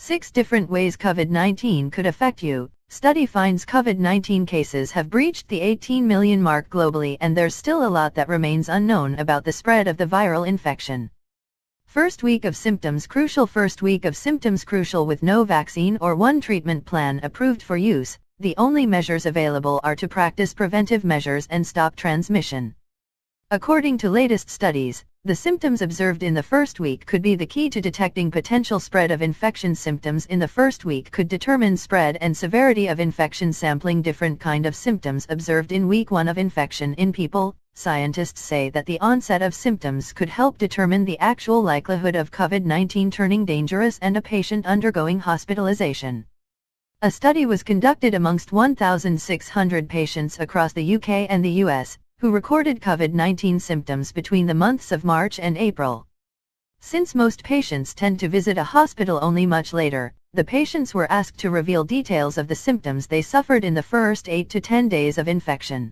6 different ways COVID-19 could affect you. Study finds COVID-19 cases have breached the 18 million mark globally, and there's still a lot that remains unknown about the spread of the viral infection. First week of symptoms crucial. First week of symptoms crucial. With no vaccine or one treatment plan approved for use, the only measures available are to practice preventive measures and stop transmission. According to latest studies, the symptoms observed in the first week could be the key to detecting potential spread of infection. Symptoms in the first week could determine spread and severity of infection. Sampling different kind of symptoms observed in week 1 of infection in people. Scientists say that the onset of symptoms could help determine the actual likelihood of COVID-19 turning dangerous and a patient undergoing hospitalization. A study was conducted amongst 1,600 patients across the UK and the US, who recorded COVID-19 symptoms between the months of March and April. Since most patients tend to visit a hospital only much later, the patients were asked to reveal details of the symptoms they suffered in the first 8 to 10 days of infection.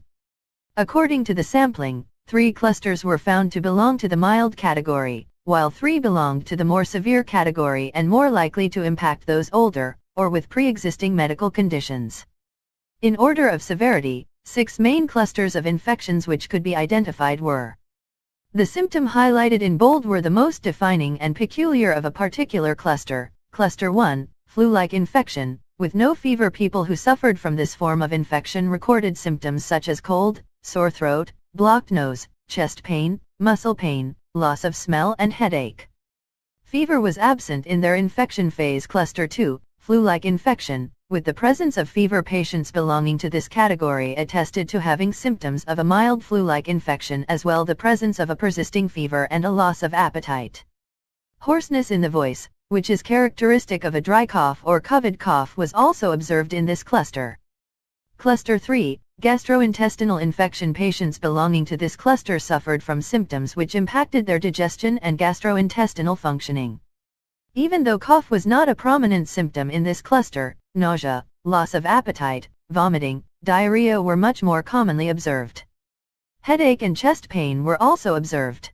According to the sampling, 3 clusters were found to belong to the mild category, while 3 belonged to the more severe category and more likely to impact those older, or with pre-existing medical conditions. In order of severity, 6 main clusters of infections which could be identified were: the symptom highlighted in bold were the most defining and peculiar of a particular cluster. Cluster 1, flu-like infection, with no fever. People who suffered from this form of infection recorded symptoms such as cold, sore throat, blocked nose, chest pain, muscle pain, loss of smell and headache. Fever was absent in their infection phase. Cluster 2, flu-like infection, with the presence of fever. Patients belonging to this category attested to having symptoms of a mild flu-like infection as well the presence of a persisting fever and a loss of appetite. Hoarseness in the voice, which is characteristic of a dry cough or COVID cough, was also observed in this cluster. Cluster 3, gastrointestinal infection. Patients belonging to this cluster suffered from symptoms which impacted their digestion and gastrointestinal functioning. Even though cough was not a prominent symptom in this cluster, nausea, loss of appetite, vomiting, diarrhea were much more commonly observed. Headache and chest pain were also observed.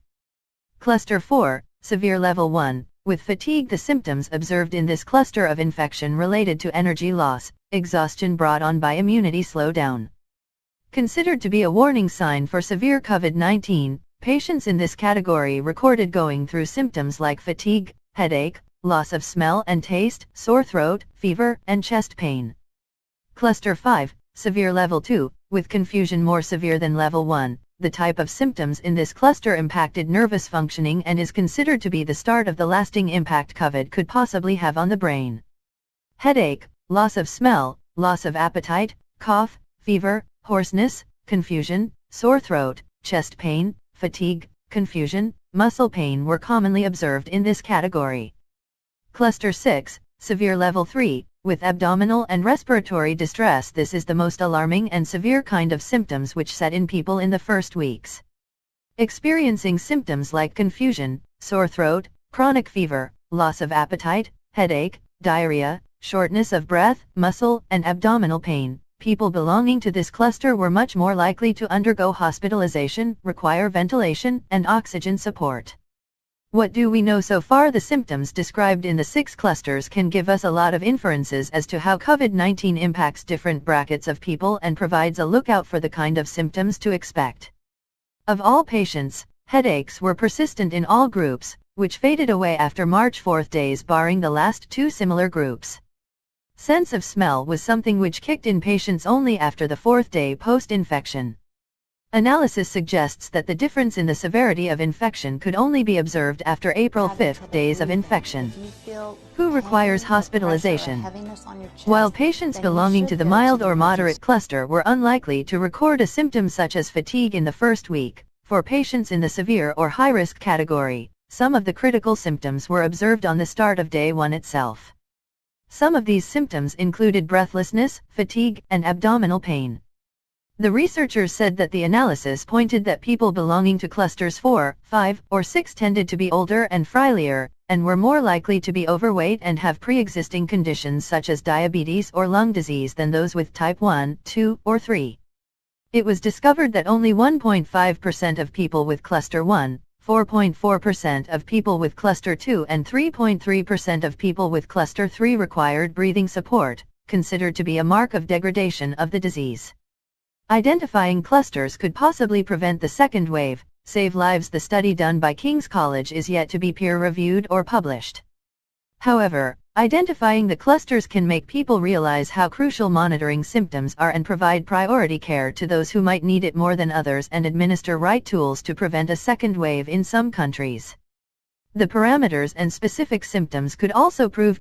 Cluster 4, severe level 1, with fatigue. The symptoms observed in this cluster of infection related to energy loss, exhaustion brought on by immunity slowdown. Considered to be a warning sign for severe COVID-19, patients in this category recorded going through symptoms like fatigue, headache, loss of smell and taste, sore throat, fever, and chest pain. Cluster 5, severe level 2, with confusion more severe than level 1. The type of symptoms in this cluster impacted nervous functioning and is considered to be the start of the lasting impact COVID could possibly have on the brain. Headache, loss of smell, loss of appetite, cough, fever, hoarseness, confusion, sore throat, chest pain, fatigue, confusion, muscle pain were commonly observed in this category. Cluster 6, severe level 3, with abdominal and respiratory distress. This is the most alarming and severe kind of symptoms which set in people in the first weeks. Experiencing symptoms like confusion, sore throat, chronic fever, loss of appetite, headache, diarrhea, shortness of breath, muscle and abdominal pain, people belonging to this cluster were much more likely to undergo hospitalization, require ventilation and oxygen support. What do we know so far? The symptoms described in the 6 clusters can give us a lot of inferences as to how COVID-19 impacts different brackets of people and provides a lookout for the kind of symptoms to expect. Of all patients, headaches were persistent in all groups, which faded away after March 4th days barring the last 2 similar groups. Sense of smell was something which kicked in patients only after the 4th day post-infection. Analysis suggests that the difference in the severity of infection could only be observed after April 5th days of infection. Who requires hospitalization? While patients belonging to the mild or moderate cluster were unlikely to record a symptom such as fatigue in the first week, for patients in the severe or high-risk category, some of the critical symptoms were observed on the start of day 1 itself. Some of these symptoms included breathlessness, fatigue, and abdominal pain. The researchers said that the analysis pointed that people belonging to clusters 4, 5, or 6 tended to be older and frilier, and were more likely to be overweight and have pre-existing conditions such as diabetes or lung disease than those with type 1, 2, or 3. It was discovered that only 1.5% of people with cluster 1, 4.4% of people with cluster 2 and 3.3% of people with cluster 3 required breathing support, considered to be a mark of degradation of the disease. Identifying clusters could possibly prevent the second wave, save lives. The study done by King's College is yet to be peer-reviewed or published. However, identifying the clusters can make people realize how crucial monitoring symptoms are and provide priority care to those who might need it more than others and administer right tools to prevent a second wave in some countries. The parameters and specific symptoms could also prove